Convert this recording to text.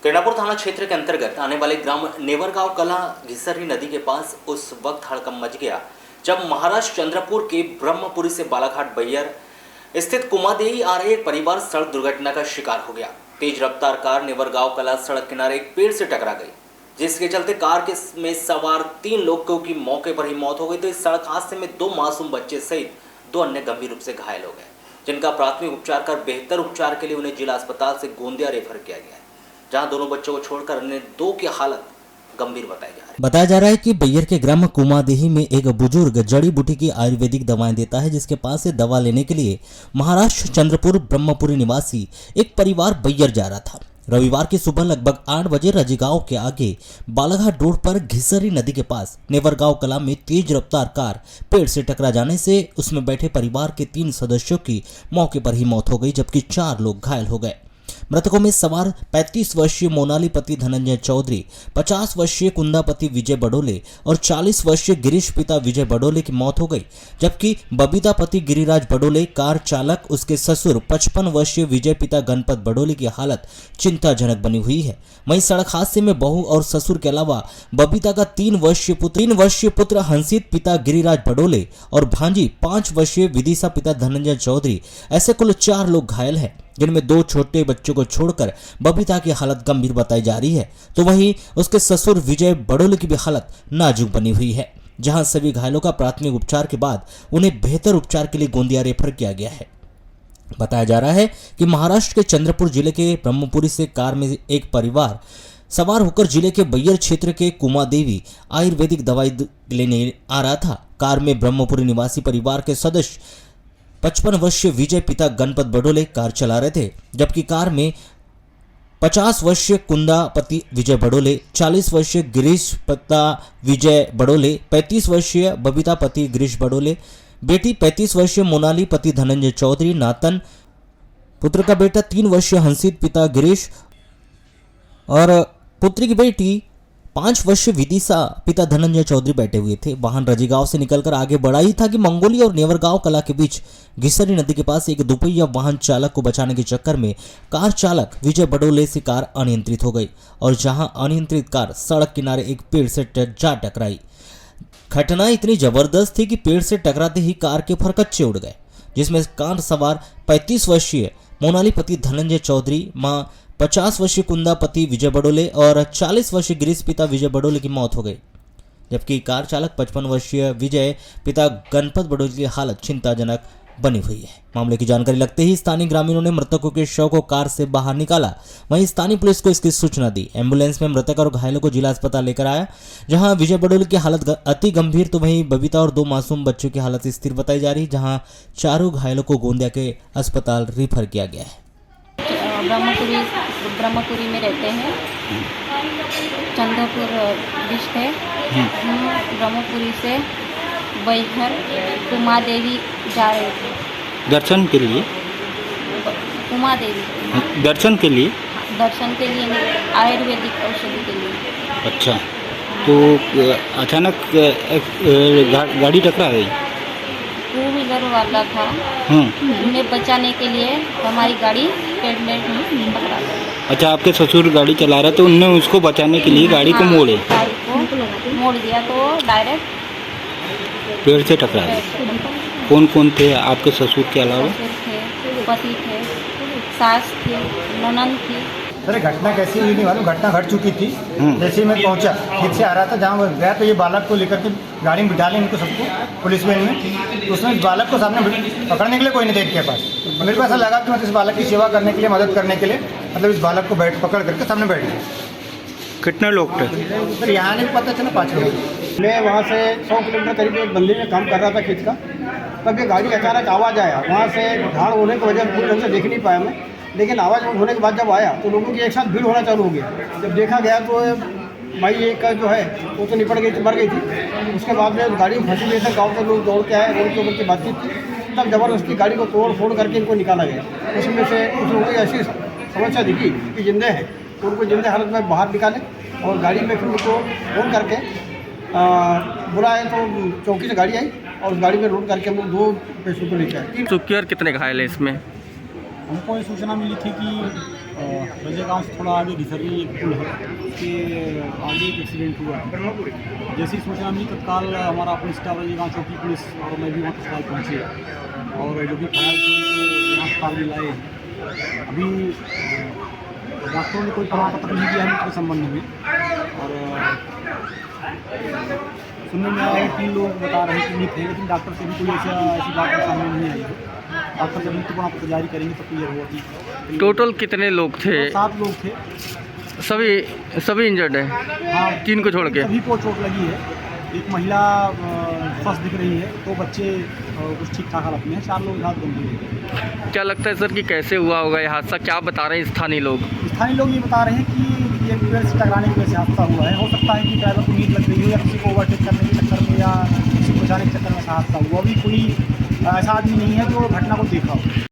रेणापुर थाना क्षेत्र के अंतर्गत आने वाले ग्राम नेवरगांव कला घिसरी नदी के पास उस वक्त हड़कंप मच गया जब महाराष्ट्र चंद्रपुर के ब्रह्मपुरी से बालाघाट बैयर स्थित कुमादेवी आ रहे एक परिवार सड़क दुर्घटना का शिकार हो गया। तेज रफ्तार कार नेवरगांव कला सड़क किनारे एक पेड़ से टकरा गई, जिसके चलते कार में सवार 3 लोगों की मौके पर ही मौत हो गई। तो इस सड़क हादसे में 2 मासूम बच्चे सहित 2 अन्य गंभीर रूप से घायल हो गए, जिनका प्राथमिक उपचार कर बेहतर उपचार के लिए उन्हें जिला अस्पताल से गोंदिया रेफर किया गया है, जहां दोनों बच्चों को छोड़कर अन्य 2 की हालत गंभीर बताया जा रहा है कि बैयर के ग्राम कुमादेही में एक बुजुर्ग जड़ी बूटी की आयुर्वेदिक दवाएं देता है, जिसके पास से दवा लेने के लिए महाराष्ट्र चंद्रपुर ब्रह्मपुरी निवासी एक परिवार बैयर जा रहा था। रविवार की सुबह लगभग 8 बजे रजीगांव के आगे बालाघाट रोड पर घिसरी नदी के पास नेवरगांव कला में तेज रफ्तार कार पेड़ से टकरा जाने से उसमें बैठे परिवार के 3 सदस्यों की मौके पर ही मौत हो गई, जबकि 4 लोग घायल हो गए। मृतकों में सवार 35 वर्षीय मोनाली पति धनंजय चौधरी, 50 वर्षीय कुंदापति विजय बडोले और 40 वर्षीय गिरीश पिता विजय बडोले की मौत हो गई, जबकि बबीता पति गिरिराज बडोले, कार चालक उसके ससुर 55 वर्षीय विजय पिता गणपत बडोले की हालत चिंताजनक बनी हुई है। वहीं सड़क हादसे में बहू और ससुर के अलावा बबीता का 3 वर्षीय पुत्र हंसित पिता गिरिराज बडोले और भांजी 5 वर्षीय विदिशा पिता धनंजय चौधरी, ऐसे कुल 4 लोग घायल हैं, जिनमें 2 छोटे बच्चों को छोड़कर बबीता की हालत गंभीर बताई जा रही है। तो वहीं उसके ससुर विजय बडोले की भी हालत नाजुक बनी हुई है, जहां सभी घायलों का प्राथमिक उपचार के बाद उन्हें बेहतर उपचार के लिए गोंदिया रेफर किया गया है। बताया जा रहा है कि महाराष्ट्र के चंद्रपुर जिले के ब्रह्मपुरी से कार में एक परिवार सवार होकर जिले के बैयर क्षेत्र के कुमादेवी आयुर्वेदिक दवाई लेने आ रहा था। कार में ब्रह्मपुरी निवासी परिवार के सदस्य 55 वर्षीय विजय पिता गणपत बडोले कार चला रहे थे, जबकि कार में 50 वर्षीय कुंदापति विजय बडोले, 40 वर्षीय गिरीश पिता विजय बडोले, 35 वर्षीय बबीता पति गिरीश बडोले, बेटी 35 वर्षीय मोनाली पति धनंजय चौधरी, नातन पुत्र का बेटा 3 वर्षीय हंसित पिता गिरीश और पुत्री की बेटी 5 वर्षीय विदिशा पिता धनंजय चौधरी बैठे हुए थे। वाहन रजीगांव से निकलकर आगे बढ़ा ही था कि मंगोली और नेवरगांव कला के बीच घिसरी नदी के पास एक दुपहिया वाहन चालक को बचाने के चक्कर में कार चालक विजय बडोले से कार अनियंत्रित हो गई और जहां अनियंत्रित कार सड़क किनारे एक पेड़ से जा टकराई। घटना इतनी जबरदस्त थी कि पेड़ से टकराते ही कार के फरकच्चे उड़ गए, जिसमें कार सवार 35 वर्षीय मोनाली पति धनंजय चौधरी, मां 50 वर्षीय कुंदापति विजय बडोले और 40 वर्षीय गिरीश पिता विजय बडोले की मौत हो गई, जबकि कार चालक 55 वर्षीय विजय पिता गणपत बडोले की हालत चिंताजनक बनी हुई है। मामले की जानकारी लगते ही स्थानीय ग्रामीणों ने मृतकों के शव को कार से बाहर निकाला। वहीं स्थानीय पुलिस को इसकी सूचना दी। एम्बुलेंस में मृतक और घायलों को जिला अस्पताल लेकर आया, जहां विजय बडोले की हालत अति गंभीर, तो वहीं बबीता और 2 मासूम बच्चों की हालत स्थिर बताई जा रही, जहां चारों घायलों को गोंदिया के अस्पताल रेफर किया गया है। ब्रह्मपुरी में रहते हैं, चंद्रपुर डिस्ट्रिक्ट है। ब्रह्मपुरी से बैयर कुमादेवी जा रहे थे दर्शन के लिए। कुमादेवी दर्शन के लिए नहीं, आयुर्वेदिक औषधि के लिए। अच्छा, तो अचानक गाड़ी टकरा गई। 2 व्हीलर वाला था, उन्हें बचाने के लिए हमारी गाड़ी पेड़ में टकरा गई। अच्छा, आपके ससुर गाड़ी चला रहे थे, उनने उसको बचाने के लिए गाड़ी को मोड़े। गाड़ी को मोड़ दिया तो डायरेक्ट पेड़ से टकरा गई। कौन कौन थे आपके ससुर के अलावा? ससुर थे, पति थे, सास थी, ननद थी। सर घटना कैसी हुई नहीं मालूम, घटना घट चुकी थी। जैसे ही मैं पहुंचा, ठीक से आ रहा था, जहाँ वो गया तो ये बालक को लेकर के गाड़ी में बिठा लें इनको सबको पुलिस वैन में। तो उसमें बालक को सामने पकड़ने के लिए कोई नहीं था इनके पास। मेरे को ऐसा लगा कि मतलब इस बालक की सेवा करने के लिए, मदद करने के लिए, मतलब इस बालक को पकड़ करके सामने बैठ गया। कितने लोग थे? सर यहाँ नहीं पता चला, 5 लोग। मैं वहाँ से 100 किलोमीटर करीब एक बंदी में काम कर रहा था खेत का, तब ये गाड़ी अचानक आवाज़ आया। वहाँ से ढाल होने की वजह से पूरी ढंग से देख नहीं पाया मैं, लेकिन आवाज़ होने के बाद जब आया तो लोगों की एक साथ भीड़ होना चालू हो गया। जब देखा गया तो भाई एक जो है वो तो निपट गई थी, मर गई थी। उसके बाद में गाड़ी में फंसी हुई थी, गाँव के लोग दौड़ के आए, रोड के ऊपर की बातचीत थी, तब ज़बरदस्ती गाड़ी को तोड़ फोड़ करके इनको निकाला गया। उसमें से कुछ लोगों की ऐसी समस्या दिखी कि जिंदे हैं, तो उनको जिंदे हालत में बाहर निकाले और गाड़ी में फिर उनको फोन करके बुलाए। तो चौकी से गाड़ी आई और उस गाड़ी में लोड करके हम लोग 2 पेशेंट को लेकर आए। चुकी और कितने घायल हैं इसमें? हमको ये सूचना मिली थी कि रजे गाँव से थोड़ा आगे घिसरी एक पुल है, उसके आगे एक एक्सीडेंट हुआ है। जैसी सूचना मिली तत्काल हमारा पुलिस स्टाफ रजे गाँव चौकी पुलिस और मैं भी वहाँ तत्काल पहुँचे और जो भी फायर थे यहाँ अस्पताल में लाए। अभी डॉक्टरों ने कोई प्रमाण पत्र नहीं दिया है मृत्यु के संबंध में, और सुनने में आया है 3 लोग बता रहे हैं कि मृत है, लेकिन डॉक्टर से भी कोई ऐसी बात सामने नहीं आई है। डॉक्टर जब मृत्यु प्रमाण पत्र जारी करेंगे तो क्लियर होगा कि टोटल कितने लोग थे? 7 लोग थे। सभी इंजर्ड है? हाँ, 3 को छोड़ के सभी को चोट लगी है। एक महिला स्वस्थ दिख रही है, 2 बच्चे कुछ ठीक ठाक हालत में हैं, 4 लोग हाथ गंभीर हैं। क्या लगता है सर कि कैसे हुआ होगा ये हादसा? क्या बता रहे हैं स्थानीय लोग? स्थानीय लोग ये बता रहे हैं कि ये पेड़ से टकराने की वजह से हादसा हुआ है। हो सकता है कि ड्राइवर को नींद लग रही हो या किसी को ओवरटेक करने के चक्कर में या किसी को बचाने के चक्कर में हादसा हुआ। अभी कोई ऐसा आदमी नहीं है जो घटना को देखा हो।